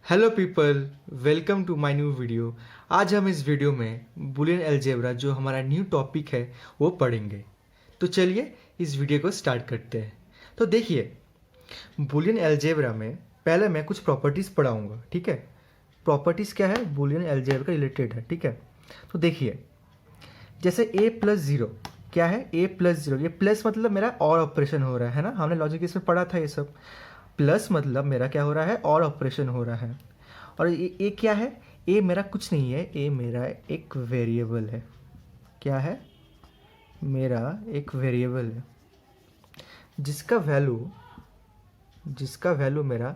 Hello people, welcome to my new video. आज हम इस वीडियो में बुलियन अलजेब्रा जो हमारा न्यू टॉपिक है वो पढ़ेंगे। तो चलिए इस वीडियो को स्टार्ट करते हैं। तो देखिए, बुलियन अलजेब्रा में पहले मैं कुछ प्रॉपर्टीज़ पढ़ाऊँगा, ठीक है। प्रॉपर्टीज़ क्या है, बुलियन अलजेब्रा रिलेटेड है, ठीक है। तो देखिए, जैसे a प्लस ज़ीरो क्या है, a प्लस ज़ीरो, ये प्लस मतलब मेरा और ऑपरेशन हो रहा है ना, हमने लॉजिक इसमें पढ़ा था ये सब। प्लस मतलब मेरा क्या हो रहा है, और ऑपरेशन हो रहा है। और ये क्या है, ए मेरा कुछ नहीं है, ए मेरा एक वेरिएबल है। क्या है, मेरा एक वेरिएबल है जिसका वैल्यू मेरा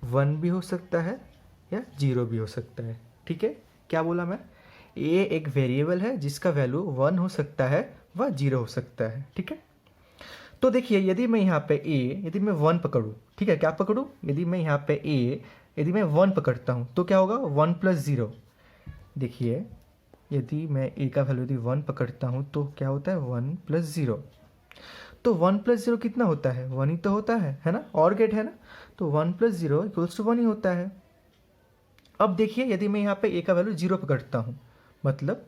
वन भी हो सकता है या जीरो भी हो सकता है, ठीक है। क्या बोला मैं, ए एक वेरिएबल है जिसका वैल्यू वन हो सकता है व जीरो हो सकता है, ठीक है। तो देखिए, यदि मैं यहाँ पे यदि मैं वन पकड़ूँ, ठीक है, क्या पकड़ूँ, यदि मैं यहाँ पे यदि मैं वन पकड़ता हूँ तो क्या होगा, वन प्लस ज़ीरो। देखिए, यदि मैं ए का वैल्यू यदि वन पकड़ता हूँ तो क्या होता है, वन प्लस ज़ीरो। तो वन प्लस ज़ीरो कितना होता है, वन ही तो होता है ना, और गेट है ना। तो one plus zero equals to one ही होता है। अब देखिए, यदि मैं यहाँ पे ए का वैल्यू जीरो पकड़ता हूँ, मतलब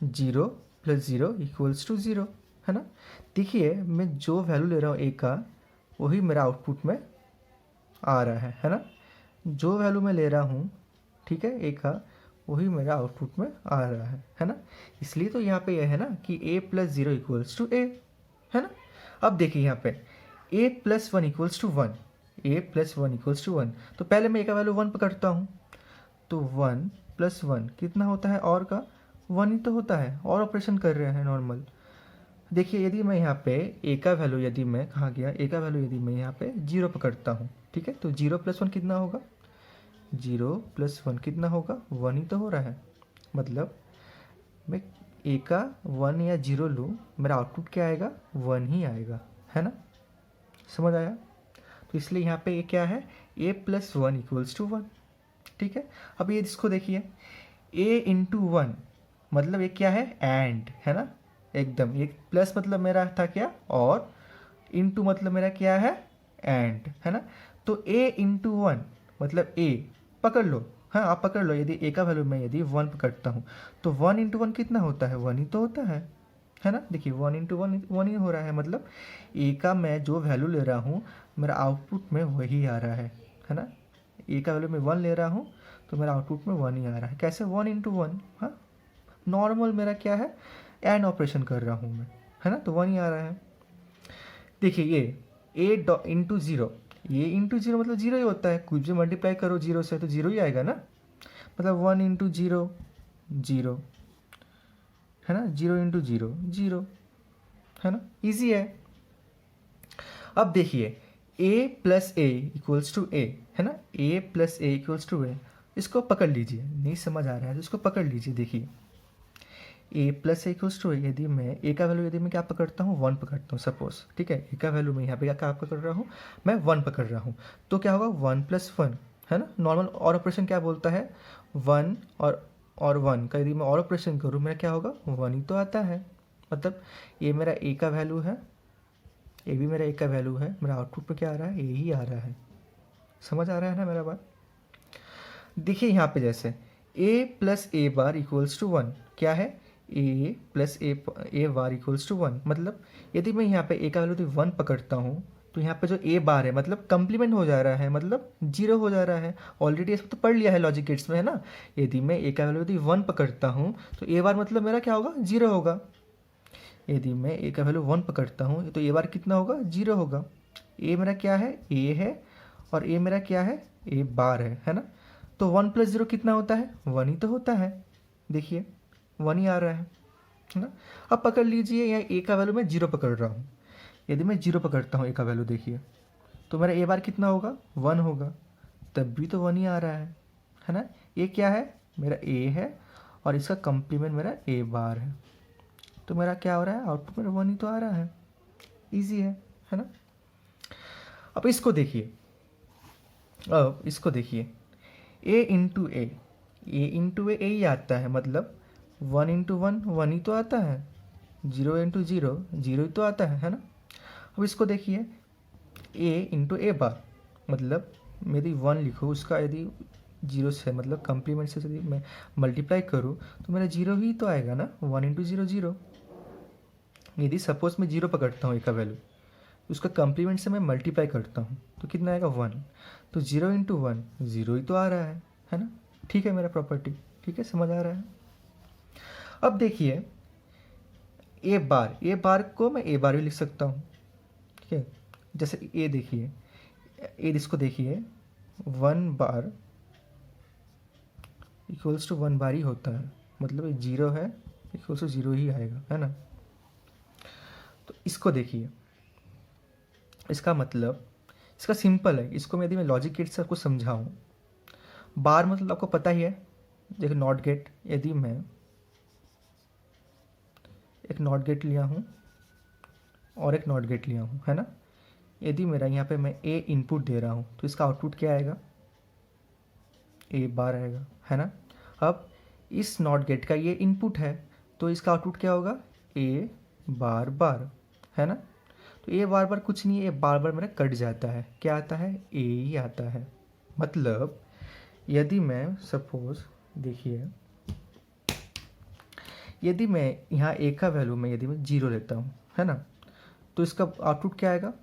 zero plus zero equals to zero, है ना। देखिए, मैं जो वैल्यू ले रहा हूँ ए का, वही मेरा आउटपुट में आ रहा है ना। जो वैल्यू मैं ले रहा हूँ, ठीक है, ए का, वही मेरा आउटपुट में आ रहा है ना। इसलिए तो यहाँ पे यह है ना कि A plus zero equals to A, है ना। अब देखिए यहाँ पे A plus one equals to one, A plus one equals to one. तो पहले मैं ए का वैल्यू वन पकड़ता हूँ, तो वन प्लस वन कितना होता है, और का वन ही तो होता है, और ऑपरेशन कर रहे हैं नॉर्मल। देखिए, यदि मैं यहाँ पे ए का वैल्यू, यदि मैं कहाँ गया, ए का वैल्यू यदि मैं यहाँ पे जीरो पकड़ता हूँ, ठीक है, तो जीरो प्लस वन कितना होगा, जीरो प्लस वन कितना होगा, वन ही तो हो रहा है। मतलब मैं ए का वन या जीरो लूँ, मेरा आउटपुट क्या आएगा, वन ही आएगा, है ना। समझ आया। तो इसलिए यहाँ पे ये क्या है, A plus one equals to one, ठीक है। अब ये इसको देखिए, ए इंटू वन मतलब ये क्या है, एंड, है ना। एकदम, ये प्लस मतलब मेरा था क्या, और इंटू मतलब मेरा क्या है, एंड, है ना। तो ए इंटू वन मतलब ए, पकड़ लो, हाँ आप पकड़ लो, यदि ए का वैल्यू मैं यदि वन पकड़ता हूँ तो वन इंटू वन कितना होता है, वन ही तो होता है ना। देखिए, वन इंटू वन वन ही हो रहा है, मतलब ए का मैं जो वैल्यू ले रहा हूँ मेरा आउटपुट में वही आ रहा है ना। ए का वैल्यू मैं वन ले रहा हूँ तो मेरा आउटपुट में वन ही आ रहा है। कैसे, वन इंटू वन, हाँ नॉर्मल मेरा क्या है, एंड ऑपरेशन कर रहा हूँ मैं, है ना, तो वन ही आ रहा है। देखिए, ये ए डॉ इंटू ज़ीरो, ये इंटू ज़ीरो मतलब ज़ीरो ही होता है, कुछ भी मल्टीप्लाई करो जीरो से तो ज़ीरो ही आएगा ना। मतलब वन इंटू ज़ीरो ज़ीरो, है ना, ज़ीरो इंटू ज़ीरो ज़ीरो, है ना, इजी है। अब देखिए, ए plus A equals to A, है ना, ए प्लस ए इक्वल्स टू ए। इसको पकड़ लीजिए, नहीं समझ आ रहा है तो इसको पकड़ लीजिए। देखिए, ए प्लस ए इक्वल्स टू ए, यदि मैं ए का वैल्यू यदि मैं क्या पकड़ता हूँ, वन पकड़ता हूँ सपोज, ठीक है। ए का वैल्यू मैं यहाँ पे क्या पकड़ रहा हूँ, मैं वन पकड़ रहा हूँ। तो क्या होगा, वन प्लस वन, है ना। नॉर्मल और ऑपरेशन क्या बोलता है, वन और वन का यदि मैं और ऑपरेशन करूँ मेरा क्या होगा, वन ही तो आता है। मतलब ये मेरा ए का वैल्यू है, ए भी मेरा ए का वैल्यू है, मेरा आउटपुट में क्या आ रहा है, ए ही आ रहा है। समझ आ रहा है ना मेरा बात। देखिए यहाँ पे जैसे A plus A bar equals to one, क्या है, A plus A bar equals to one. मतलब यदि मैं यहाँ पे ए का वैल्यू वन पकड़ता हूँ तो यहाँ पे जो ए बार है मतलब कंप्लीमेंट हो जा रहा है, मतलब जीरो हो जा रहा है। ऑलरेडी इसमें तो पढ़ लिया है लॉजिक गेट्स में, है ना। यदि मैं ए का वैल्यू यदि वन पकड़ता हूँ तो ए बार मतलब मेरा क्या होगा, जीरो होगा। यदि मैं ए का वैल्यू वन पकड़ता हूँ तो ए बार कितना होगा, जीरो होगा। ए मेरा क्या है, ए है, और ए मेरा क्या है, ए बार है ना। तो वन प्लस जीरो कितना होता है, वन ही तो होता है। देखिए, वन ही आ रहा है ना। अब पकड़ लीजिए, यहाँ ए का वैल्यू मैं जीरो पकड़ रहा हूँ। यदि मैं जीरो पकड़ता हूँ ए का वैल्यू, देखिए तो मेरा ए बार कितना होगा, वन होगा। तब भी तो वन ही आ रहा है ना। ये क्या है, मेरा ए है, और इसका कंप्लीमेंट मेरा ए बार है। तो मेरा क्या हो रहा है, आउटपुट मेरा वन ही तो आ रहा है। ईजी है ना। अब इसको देखिए, ए इंटू ए ही आता है। मतलब वन इंटू वन वन ही तो आता है, जीरो इंटू जीरो जीरो ही तो आता है ना। अब इसको देखिए, ए इंटू ए बार, मतलब यदि 1 लिखो, उसका यदि 0 से मतलब कंप्लीमेंट से यदि मैं मल्टीप्लाई करूँ तो मेरा 0 ही तो आएगा ना, 1 इंटू 0 0। यदि सपोज मैं 0 पकड़ता हूँ ए का वैल्यू, उसका कंप्लीमेंट से मैं मल्टीप्लाई करता हूँ तो कितना आएगा 1। तो 0 इंटू 1 0 ही तो आ रहा है ना। ठीक है मेरा प्रॉपर्टी, ठीक है, समझ आ रहा है। अब देखिए ए बार को मैं ए बार भी लिख सकता हूँ, ठीक है। जैसे ए देखिए, ए इसको देखिए, 1 बार इक्वल्स टू 1 बार ही होता है, मतलब 0 है इक्वल्स टू 0 ही आएगा, है ना। तो इसको देखिए, इसका मतलब इसका सिंपल है। इसको यदि मैं लॉजिक गेट से आपको समझाऊँ, बार मतलब आपको पता ही है, जैसे नॉट गेट। यदि मैं एक नॉट गेट लिया हूँ और एक नॉट गेट लिया हूँ, है ना। यदि मेरा यहाँ पे मैं ए इनपुट दे रहा हूँ तो इसका आउटपुट क्या आएगा, ए बार आएगा, है ना। अब इस नॉट गेट का ये इनपुट है तो इसका आउटपुट क्या होगा, ए बार बार, है ना। तो ए बार बार कुछ नहीं है, ए बार बार मेरा कट जाता है, क्या आता है, ए ही आता है। मतलब यदि मैं सपोज देखिए, यदि मैं यहाँ ए का वैल्यू में यदि मैं 0 लेता हूँ, है ना, तो इसका आउटपुट क्या आएगा,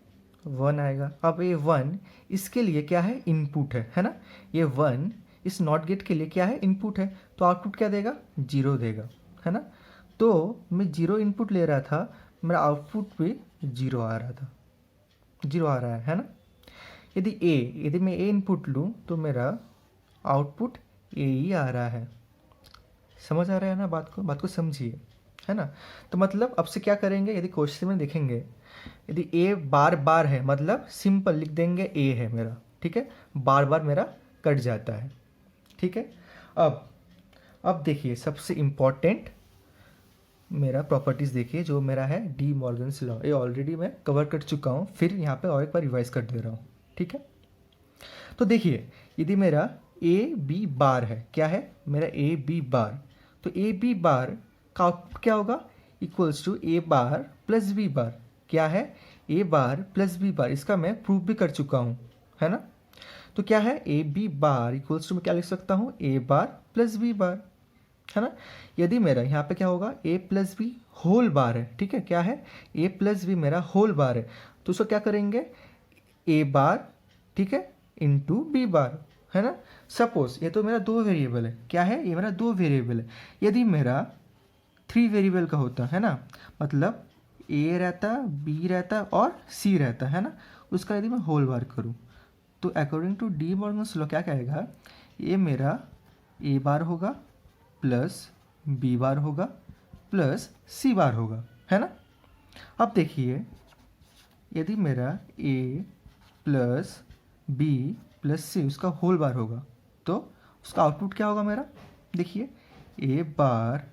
1 आएगा। अब ये 1 इसके लिए क्या है, इनपुट है ना। ये 1 इस नॉट गेट के लिए क्या है, इनपुट है, तो आउटपुट क्या देगा, 0 देगा, है ना। तो मैं 0 इनपुट ले रहा था, मेरा आउटपुट भी 0 आ रहा था, 0 आ रहा है ना। यदि मैं ए इनपुट लूँ तो मेरा आउटपुट ए ही आ रहा है। समझ आ रहा है ना बात को समझिए, है ना। तो मतलब अब से क्या करेंगे, यदि क्वेश्चन में देखेंगे, यदि ए बार बार है मतलब सिंपल लिख देंगे ए है मेरा, ठीक है, बार बार मेरा कट जाता है, ठीक है। अब देखिए सबसे इम्पॉर्टेंट मेरा प्रॉपर्टीज़ देखिए, जो मेरा है डी मॉर्गन्स लॉ। ये ऑलरेडी मैं कवर कर चुका हूँ, फिर यहाँ पे और एक बार रिवाइज कर दे रहा हूँ, ठीक है। तो देखिए यदि मेरा ए बी बार है, क्या है मेरा ए बी बार, तो ए बी बार का आउटपुट क्या होगा, equals to A bar plus B bar. क्या है, ए बार प्लस बी बार, इसका मैं प्रूफ भी कर चुका हूँ, है ना। तो क्या है, A B bar equals to मैं क्या लिख सकता हूँ, ए बार प्लस बी बार, है ना। यदि मेरा यहाँ पे क्या होगा, ए प्लस बी होल बार है, ठीक है, क्या है, ए प्लस बी मेरा होल बार है, तो उसको क्या करेंगे, ए बार, ठीक है, इंटू बी बार, है ना। सपोज ये तो मेरा 2 वेरिएबल है, क्या है, ये मेरा 2 वेरिएबल है। यदि मेरा 3 वेरिएबल का होता है ना, मतलब ए रहता, बी रहता और सी रहता है ना, उसका यदि मैं होल बार करूँ तो according to De Morgan's law क्या कहेगा, ये मेरा ए बार होगा प्लस बी बार होगा प्लस सी बार होगा, है ना। अब देखिए यदि मेरा ए प्लस बी प्लस सी उसका होल बार होगा तो उसका आउटपुट क्या होगा मेरा, देखिए A bar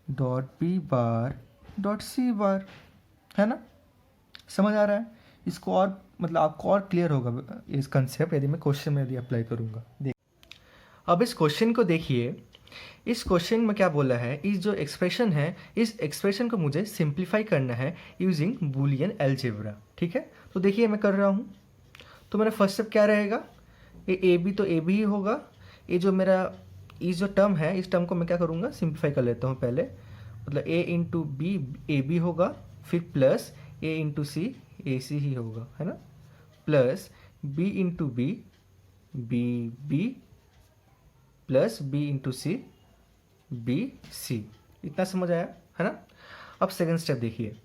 dot B bar dot C bar, है ना। समझ आ रहा है, इसको और मतलब आपको और क्लियर होगा इस कंसेप्ट यदि मैं क्वेश्चन में यदि अप्लाई करूँगा। देख अब इस क्वेश्चन को देखिए, इस क्वेश्चन में क्या बोला है, इस जो एक्सप्रेशन है, इस एक्सप्रेशन को मुझे सिंप्लीफाई करना है यूजिंग बूलियन अलजेब्रा, ठीक है। तो देखिए मैं कर रहा हूँ, तो मेरा फर्स्ट स्टेप क्या रहेगा, ये ए बी तो ए बी ही होगा। ये जो मेरा इस जो टर्म है, इस टर्म को मैं क्या करूँगा, सिंप्लीफाई कर लेता हूँ पहले, मतलब ए इंटू बी ए बी होगा, फिर प्लस ए इंटू सी ए सी ही होगा, है ना, plus B into B B B plus B into C B C. इतना समझ आया, है ना। अब सेकेंड स्टेप देखिए,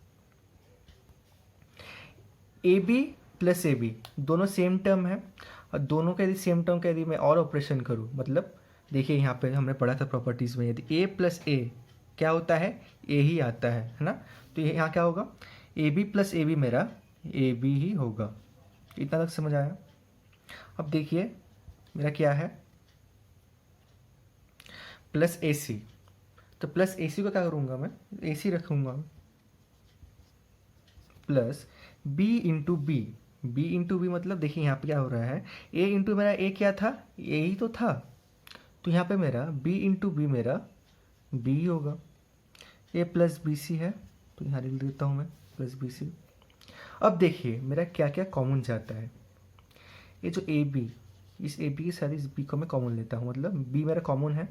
A B plus A B दोनों सेम टर्म है, और दोनों का यदि सेम टर्म का यदि मैं और ऑपरेशन करूँ, मतलब देखिए यहाँ पे हमने पढ़ा था प्रॉपर्टीज़ में, यदि ए प्लस ए क्या होता है, ए ही आता है ना। तो ये यहाँ क्या होगा, A B plus A B मेरा ए बी ही होगा। इतना तक समझ आया। अब देखिए मेरा क्या है, प्लस ए सी, तो प्लस ए सी को क्या करूँगा मैं, ए सी रखूँगा, plus B into B, B into B मतलब देखिए यहाँ पे क्या हो रहा है, ए इंटू मेरा ए क्या था, ए ही तो था, तो यहाँ पे मेरा बी इंटू बी मेरा बी होगा। ए प्लस बी सी है तो यहाँ लिख देता हूँ मैं प्लस बी सी। अब देखिए मेरा क्या क्या कॉमन जाता है, ये जो ए बी इस ए बी के साथ इस बी को मैं कॉमन लेता हूँ, मतलब बी मेरा कॉमन है।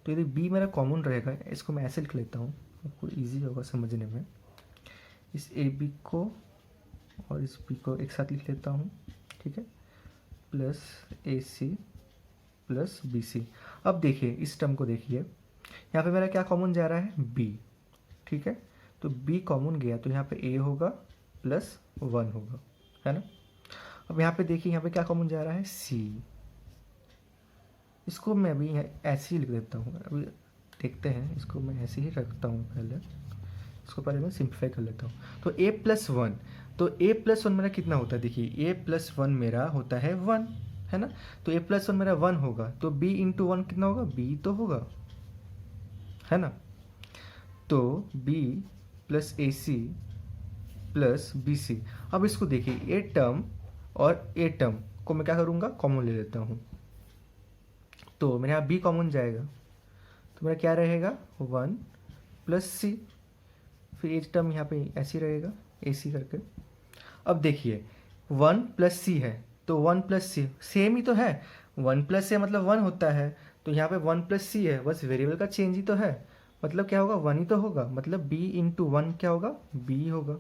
तो यदि बी मेरा कॉमन रहेगा, इसको मैं ऐसे लिख लेता हूँ, आपको ईजी होगा समझने में। इस ए बी को और इस बी को एक साथ लिख लेता हूँ, ठीक है, plus A C plus B सी। अब देखिए इस टर्म को देखिए, यहाँ पे मेरा क्या कॉमन जा रहा है, बी, ठीक है। तो बी कॉमन गया तो यहाँ पे ए होगा प्लस 1 होगा, है ना। अब यहाँ पे देखिए, यहाँ पे क्या कॉमन जा रहा है, सी। इसको मैं अभी ऐसे ही लिख देता हूँ, अभी देखते हैं, इसको मैं ऐसे ही रखता हूँ पहले, इसको पहले मैं सिंप्लीफाई कर लेता हूँ। तो a प्लस 1, तो a प्लस 1 मेरा कितना होता है, देखिए a प्लस 1 मेरा होता है 1, है ना। तो a प्लस 1 मेरा 1 होगा, तो b इंटू 1 कितना होगा, b तो होगा, है ना। तो b plus A C plus B सी। अब इसको देखिए, ए टर्म और ए टर्म को मैं क्या करूँगा, कॉमन ले लेता हूँ। तो मेरे यहाँ b कॉमन जाएगा, तो मेरा क्या रहेगा, 1 प्लस सी। फिर ए टर्म यहाँ पे ऐसे ही रहेगा, ए सी करके। अब देखिए 1 प्लस सी है, तो 1 प्लस सी सेम ही तो है, 1 प्लस सी मतलब 1 होता है। तो यहाँ पे 1 प्लस सी है, बस वेरिएबल का चेंज ही तो है, मतलब क्या होगा, 1 ही तो होगा, मतलब b इंटू 1 क्या होगा, b होगा।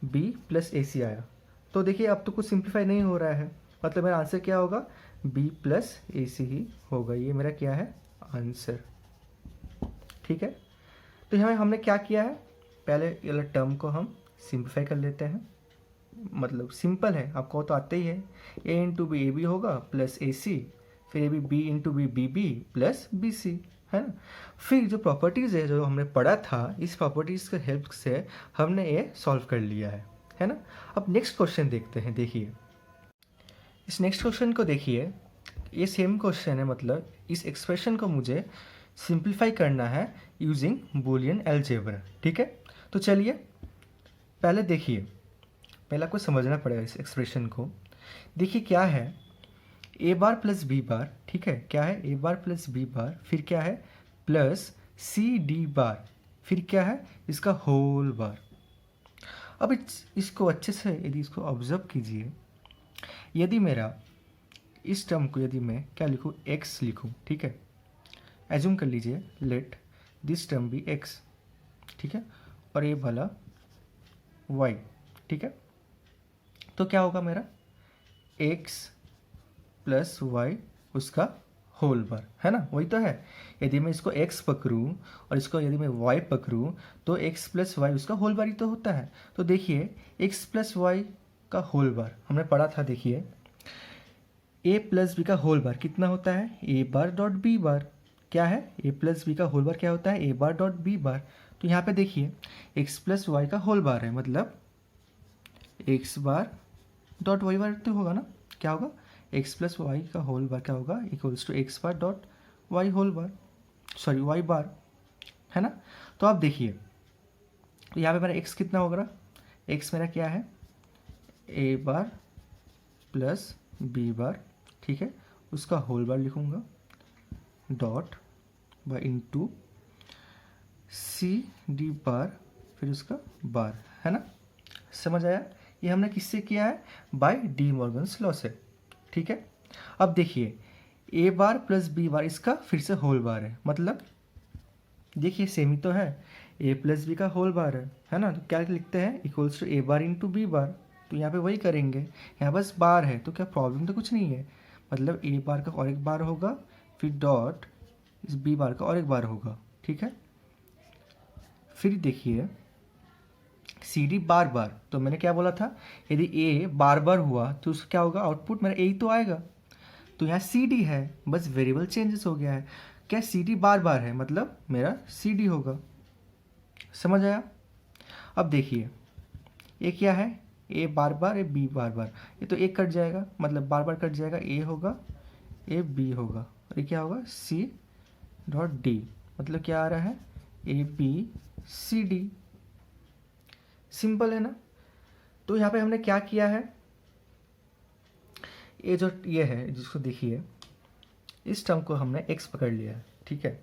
b प्लस ए सी आया। तो देखिए अब तो कुछ सिंप्लीफाई नहीं हो रहा है, मतलब मेरा आंसर क्या होगा, b प्लस ए सी ही होगा। ये मेरा क्या है, आंसर, ठीक है। तो यहाँ हमने क्या किया है, पहले ये टर्म को हम सिंप्लीफाई कर लेते हैं, मतलब सिंपल है, आपको तो आते ही है। a into B A B होगा प्लस ए सी, फिर A B B into B B B plus B C, है ना। फिर जो प्रॉपर्टीज़ है जो हमने पढ़ा था, इस प्रॉपर्टीज़ के हेल्प से हमने ये सॉल्व कर लिया है ना। अब नेक्स्ट क्वेश्चन देखते हैं, देखिए इस नेक्स्ट क्वेश्चन को देखिए, ये सेम क्वेश्चन है, मतलब इस एक्सप्रेशन को मुझे सिंप्लीफाई करना है यूजिंग बूलियन अलजेब्रा, ठीक है। तो चलिए पहले देखिए, पहले आपको समझना पड़ेगा इस एक्सप्रेशन को। देखिए क्या है, ए बार प्लस बी बार, ठीक है, क्या है, ए बार प्लस बी बार, फिर क्या है, प्लस सी डी बार, फिर क्या है, इसका होल बार। अब इसको अच्छे से यदि इसको ऑब्जर्व कीजिए, यदि मेरा इस टर्म को यदि मैं क्या लिखूँ, एक्स लिखूँ, ठीक है, एज्यूम कर लीजिए, let this term B X, ठीक है, और ये वाला वाई, ठीक है। तो क्या होगा मेरा, एक्स प्लस वाई उसका होल बार, है ना, वही तो है। यदि मैं इसको x पकड़ूँ और इसको यदि मैं y पकड़ूँ, तो x प्लस वाई उसका होल बार ही तो होता है। तो देखिए x प्लस वाई का होल बार हमने पढ़ा था, देखिए a प्लस बी का होल बार कितना होता है, a बार डॉट b बार। क्या है, a प्लस बी का होल बार क्या होता है, a बार डॉट b बार। तो यहाँ पे देखिए x प्लस वाई का होल बार है, मतलब x बार डॉट वाई बार तो होगा ना, क्या होगा, x प्लस वाई का होल बार क्या होगा, equals to X bar dot Y whole bar, sorry Y bar, है ना। तो आप देखिए, तो यहाँ पे मेरा x कितना होगा, x मेरा क्या है, a bar plus b bar, ठीक है, उसका होल बार लिखूँगा, dot by into C D bar, फिर उसका बार, है ना। समझ आया, ये हमने किससे किया है, बाय डी मॉर्गन्स लॉ से, ठीक है। अब देखिए ए बार प्लस बी बार इसका फिर से होल बार है, मतलब देखिए सेम ही तो है, ए प्लस बी का होल बार है ना। तो क्या लिखते हैं, equals to A bar into B bar. तो यहाँ पे वही करेंगे, यहाँ बस बार है तो क्या प्रॉब्लम तो कुछ नहीं है, मतलब ए बार का और एक बार होगा, फिर डॉट इस बी बार का और एक बार होगा, ठीक है। फिर देखिए सी डी बार बार, तो मैंने क्या बोला था, यदि ए बार बार हुआ तो उसका क्या होगा, आउटपुट मेरा ए ही तो आएगा। तो यहाँ सी डी है, बस वेरिएबल चेंजेस हो गया है, क्या सी डी बार बार है, मतलब मेरा सी डी होगा। समझ आया। अब देखिए ये क्या है, ए बार बार, ए बी बार बार, ये तो एक कट जाएगा, मतलब बार बार कट जाएगा, ए होगा, ए बी होगा, और ये क्या होगा, सी डॉट डी, मतलब क्या आ रहा है, A B C D. Simple है ना। तो यहाँ पे हमने क्या किया है, ये जो ये है जिसको देखिए, इस टर्म को हमने x पकड़ लिया है, ठीक है।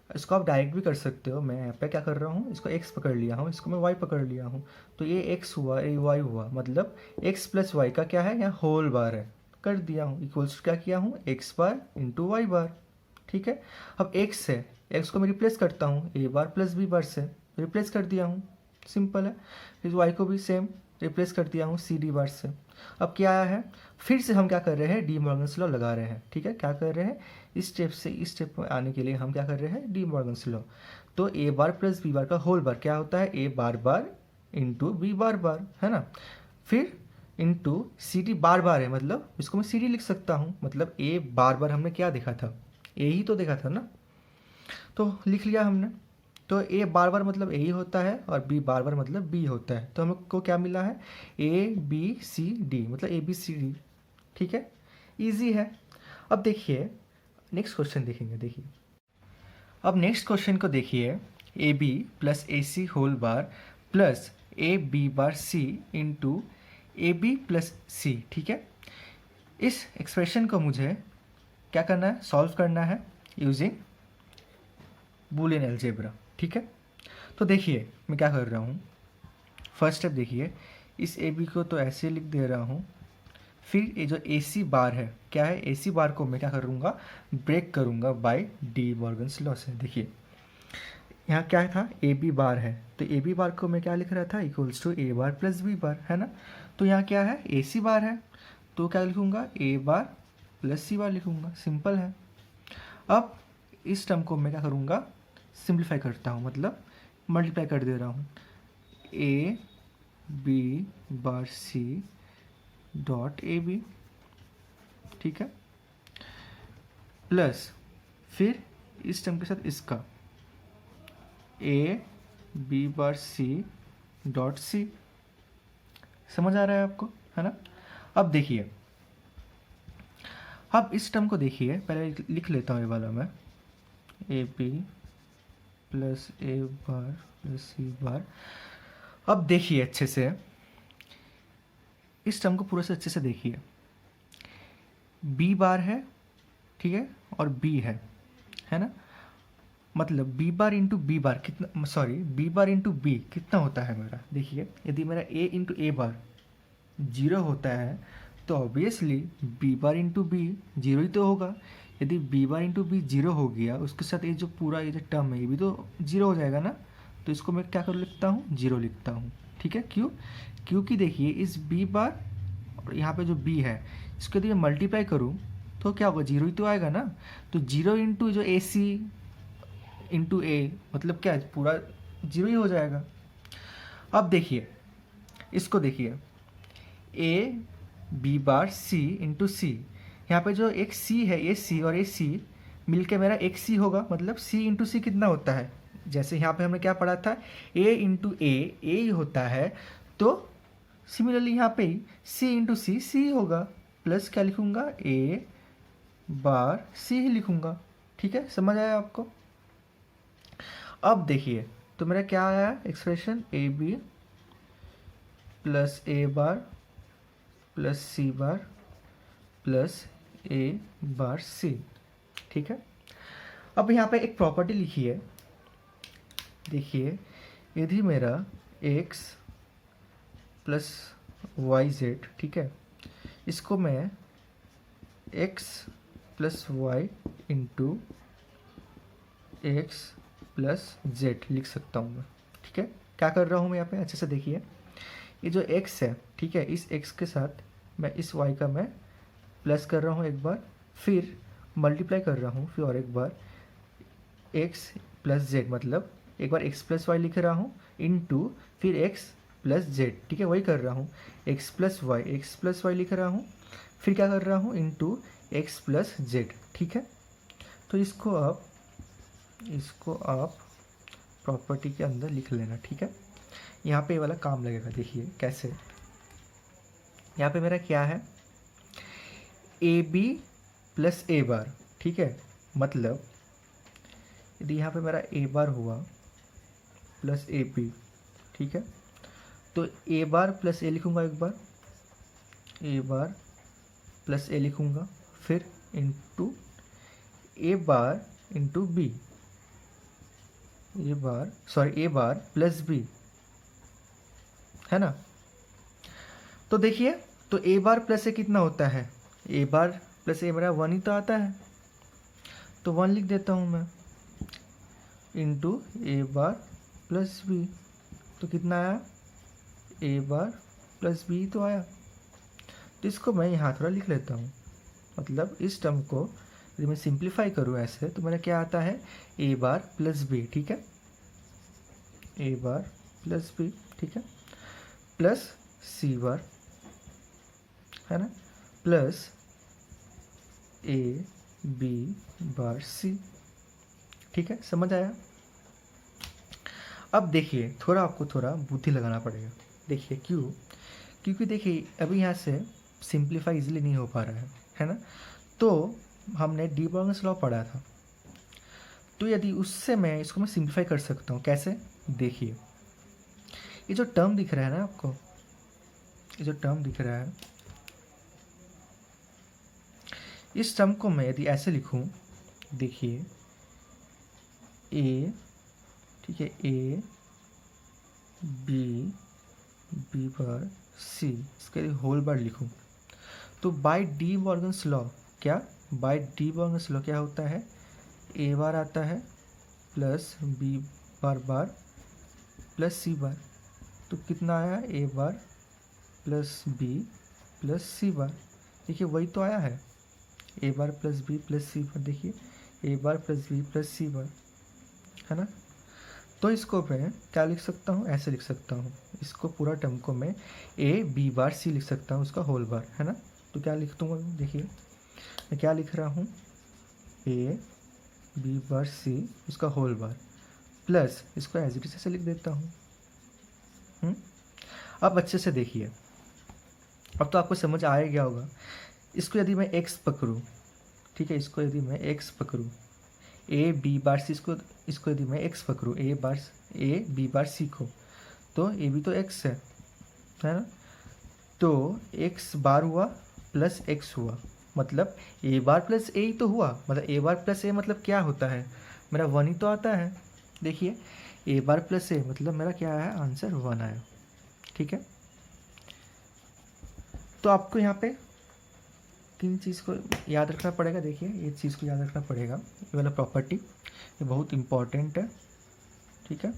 इसको आप डायरेक्ट भी कर सकते हो, मैं यहाँ पे क्या कर रहा हूँ, इसको x पकड़ लिया हूँ, इसको मैं y पकड़ लिया हूँ। तो ये x हुआ, ये y हुआ, मतलब x प्लस वाई का क्या है, यहाँ होल बार है, कर दिया हूँ, इक्वल्स क्या किया हूँ, एक्स बार इंटू वाई बार। ठीक है, अब एक्स है, एक्स को मैं रिप्लेस करता हूँ ए बार प्लस बी बार से, रिप्लेस कर दिया हूँ, सिंपल है। फिर वाई को भी सेम रिप्लेस कर दिया हूँ सी डी बार से। अब क्या आया है, फिर से हम क्या कर रहे हैं, डी मॉर्गन्स लॉ लगा रहे हैं। ठीक है, क्या कर रहे हैं, इस स्टेप से इस स्टेप में आने के लिए हम क्या कर रहे हैं, डी मॉर्गन्स लॉ। तो ए बार प्लस बी बार का होल बार क्या होता है, ए बार बार इंटू बी बार बार, है ना। फिर इंटू सी डी बार बार है, मतलब इसको मैं सी डी लिख सकता हूँ, मतलब ए बार बार हमने क्या देखा था, ए ही तो देखा था ना, तो लिख लिया हमने। तो ए बार बार मतलब ए ही होता है और बी बार बार मतलब बी होता है। तो हमको क्या मिला है, ए बी सी डी, मतलब ए बी सी डी। ठीक है, इजी है। अब देखिए नेक्स्ट क्वेश्चन देखेंगे। देखिए अब नेक्स्ट क्वेश्चन को देखिए, A B plus A C whole bar plus A B bar C into A B plus C. ठीक है, इस एक्सप्रेशन को मुझे क्या करना है, सॉल्व करना है यूजिंग बूलियन अलजेब्रा। ठीक है, तो देखिए मैं क्या कर रहा हूँ, फर्स्ट स्टेप देखिए, इस ए बी को तो ऐसे लिख दे रहा हूँ। फिर ये जो ए सी बार है, क्या है, ए सी बार को मैं क्या करूँगा, ब्रेक करूँगा बाय डी मॉर्गन्स लॉ से। देखिए यहाँ क्या था, ए बी बार है, तो ए बी बार को मैं क्या लिख रहा था, equals to A bar plus B bar, है ना। तो यहाँ क्या है, ए सी बार है, तो क्या लिखूँगा, ए बार प्लस सी बार लिखूँगा, सिंपल है। अब इस टर्म को मैं क्या करूँगा, सिंप्लीफाई करता हूँ, मतलब मल्टीप्लाई कर दे रहा हूँ, A B bar C dot A B. ठीक है, प्लस फिर इस टर्म के साथ इसका ए B bar C dot C. समझ आ रहा है आपको, है ना। अब देखिए, अब इस टर्म को देखिए, पहले लिख लेता हूँ ये वाला मैं, A B plus A bar plus C bar. अब देखिए अच्छे से इस टर्म को पूरे से अच्छे से देखिए, बी बार है, ठीक है, और बी है ना, मतलब B bar into B bar कितना, sorry B bar into B कितना होता है मेरा। देखिए यदि मेरा ए इंटू ए बार 0 होता है तो obviously B bar into B 0 ही तो होगा। यदि बी बार इंटू बी 0 हो गया, उसके साथ ये जो पूरा ये जो टर्म है ये भी तो 0 हो जाएगा ना। तो इसको मैं क्या कर लिखता हूँ, 0 लिखता हूँ। ठीक है, क्यों, क्योंकि देखिए इस बी बार और यहाँ पे जो बी है इसको यदि मैं मल्टीप्लाई करूँ तो क्या होगा, 0 ही तो आएगा ना। तो 0 इंटू जो ए सी इंटू ए मतलब क्या है, पूरा 0 ही हो जाएगा। अब देखिए इसको देखिए, A B bar C into सी, यहाँ पे जो एक सी है, ए सी और ए सी मिलके मेरा एक सी होगा, मतलब सी इंटू सी कितना होता है, जैसे यहाँ पे हमने क्या पढ़ा था, ए इंटू ए ही होता है, तो सिमिलरली यहाँ पे ही सी इंटू सी होगा, प्लस क्या लिखूँगा, ए बार सी ही लिखूँगा। ठीक है, समझ आया आपको। अब देखिए तो मेरा क्या आया expression, A B plus A bar plus C bar plus A bar C. ठीक है, अब यहाँ पे एक प्रॉपर्टी लिखी है, देखिए यदि मेरा x प्लस वाई जेड, ठीक है, इसको मैं x plus Y into X plus Z लिख सकता हूँ मैं। ठीक है, क्या कर रहा हूँ मैं यहाँ पे, अच्छे से देखिए, ये जो x है, ठीक है, इस x के साथ मैं इस y का मैं प्लस कर रहा हूँ एक बार, फिर मल्टीप्लाई कर रहा हूँ, फिर और एक बार x प्लस जेड, मतलब एक बार x प्लस वाई लिख रहा हूँ इनटू फिर x प्लस जेड। ठीक है, वही कर रहा हूँ, x प्लस वाई लिख रहा हूँ, फिर क्या कर रहा हूँ, इनटू x प्लस जेड। ठीक है, तो इसको आप प्रॉपर्टी के अंदर लिख लेना। ठीक है, यहाँ पे ये वाला काम लगेगा। देखिए कैसे, यहाँ पे मेरा क्या है, ए बी प्लस ए बार, ठीक है, मतलब यदि यहाँ पे मेरा ए बार हुआ प्लस ए बी, ठीक है, तो ए बार प्लस ए लिखूँगा एक बार, ए बार प्लस ए लिखूँगा, फिर इंटू ए बार इंटू बी, ए बार प्लस बी, है ना। तो देखिए, तो ए बार प्लस ए कितना होता है, ए बार प्लस ए मेरा 1 ही तो आता है, तो 1 लिख देता हूँ मैं, इंटू ए बार प्लस बी। तो कितना आया, ए बार प्लस बी तो आया। तो इसको मैं यहाँ थोड़ा लिख लेता हूँ, मतलब इस टर्म को यदि मैं सिंप्लीफाई करूँ ऐसे तो मेरा क्या आता है, ए बार प्लस बी, ठीक है, ए बार प्लस बी, ठीक है, प्लस सी बार, है ना, plus A B bar C, ठीक है, समझ आया। अब देखिए थोड़ा आपको थोड़ा बुद्धि लगाना पड़ेगा। देखिए क्यों, क्योंकि देखिए अभी यहाँ से सिंप्लीफाई इजीली नहीं हो पा रहा है ना। तो हमने डी बॉर्गन्स लॉ पढ़ा था, तो यदि उससे मैं इसको मैं सिंप्लीफाई कर सकता हूँ। कैसे, देखिए ये जो टर्म दिख रहा है ना आपको, ये जो टर्म दिख रहा है, इस टर्म को मैं यदि ऐसे लिखूं, देखिए ए, ठीक है, ए बी बी बार सी, इसके होल बार लिखूं, तो बाय डी बॉर्गन्स लॉ क्या, बाय डी बॉर्गन्स लॉ क्या होता है, ए बार आता है प्लस बी बार बार प्लस सी बार। तो कितना आया, ए bar plus B plus C बार। देखिए वही तो आया है, ए bar plus B plus C बार। देखिए A bar plus B plus C bar, है ना। तो इसको मैं क्या लिख सकता हूँ, ऐसे लिख सकता हूँ, इसको पूरा टर्म को मैं ए बी बार सी लिख सकता हूँ, उसका होल बार, है ना। तो क्या लिख दूँगा, देखिए मैं क्या लिख रहा हूँ, ए बी बार सी उसका होल बार, प्लस इसको एज इट इज ऐसे लिख देता हूँ। अब अच्छे से देखिए, अब तो आपको समझ आ ही गया होगा। इसको यदि मैं x पकड़ूँ, ठीक है, इसको यदि मैं x पकड़ूँ, ए बी बार सी, इसको यदि मैं x पकड़ूँ, ए बी बार सी को, तो ए भी तो x है ना। तो x बार हुआ प्लस x हुआ, मतलब ए बार प्लस ए ही तो हुआ, मतलब ए बार प्लस ए मतलब क्या होता है, मेरा 1 ही तो आता है। देखिए ए बार प्लस ए मतलब मेरा क्या आया, आंसर 1 आया, ठीक है। तो आपको यहाँ पे 3 चीज़ को याद रखना पड़ेगा। देखिए ये चीज़ को याद रखना पड़ेगा, ये वाला प्रॉपर्टी ये बहुत इम्पॉर्टेंट है, ठीक है।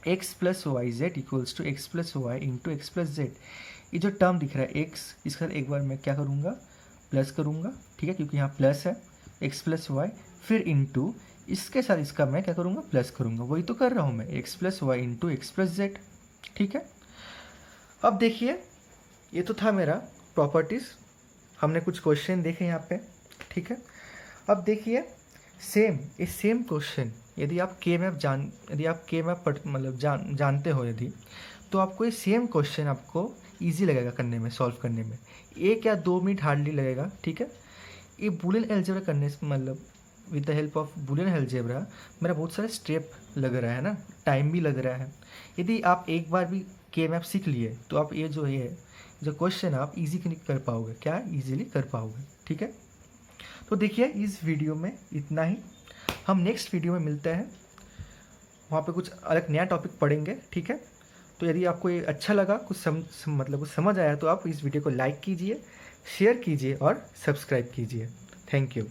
x plus Y Z equals to X plus Y into X plus Z. ये जो टर्म दिख रहा है x, इसका एक बार मैं क्या करूँगा, प्लस करूँगा, ठीक है, क्योंकि यहाँ प्लस है, x प्लस वाई, फिर इंटू इसके साथ इसका मैं क्या करूँगा, प्लस करूँगा, वही तो कर रहा हूँ मैं, x plus Y into X plus Z, ठीक है। अब देखिए ये तो था मेरा प्रॉपर्टीज़, हमने कुछ क्वेश्चन देखे यहाँ पे, ठीक है। अब देखिए ये सेम क्वेश्चन यदि आप के मैप मतलब जानते हो यदि, तो आपको ये सेम क्वेश्चन आपको इजी लगेगा करने में, सॉल्व करने में 1 या 2 मिनट हार्डली लगेगा, ठीक है। ये बूलियन अलजेब्रा करने से मतलब with the help of Boolean algebra मेरा बहुत सारे स्टेप लग रहा है ना, टाइम भी लग रहा है। यदि आप एक बार भी के मैप सीख लिए तो आप ये जो क्वेश्चन आप इजी कर पाओगे, क्या इजीली कर पाओगे, ठीक है। तो देखिए इस वीडियो में इतना ही, हम नेक्स्ट वीडियो में मिलते हैं, वहाँ पे कुछ अलग नया टॉपिक पढ़ेंगे, ठीक है। तो यदि आपको ये अच्छा लगा, कुछ समझ आया, तो आप इस वीडियो को लाइक कीजिए, शेयर कीजिए और सब्सक्राइब कीजिए। Thank you.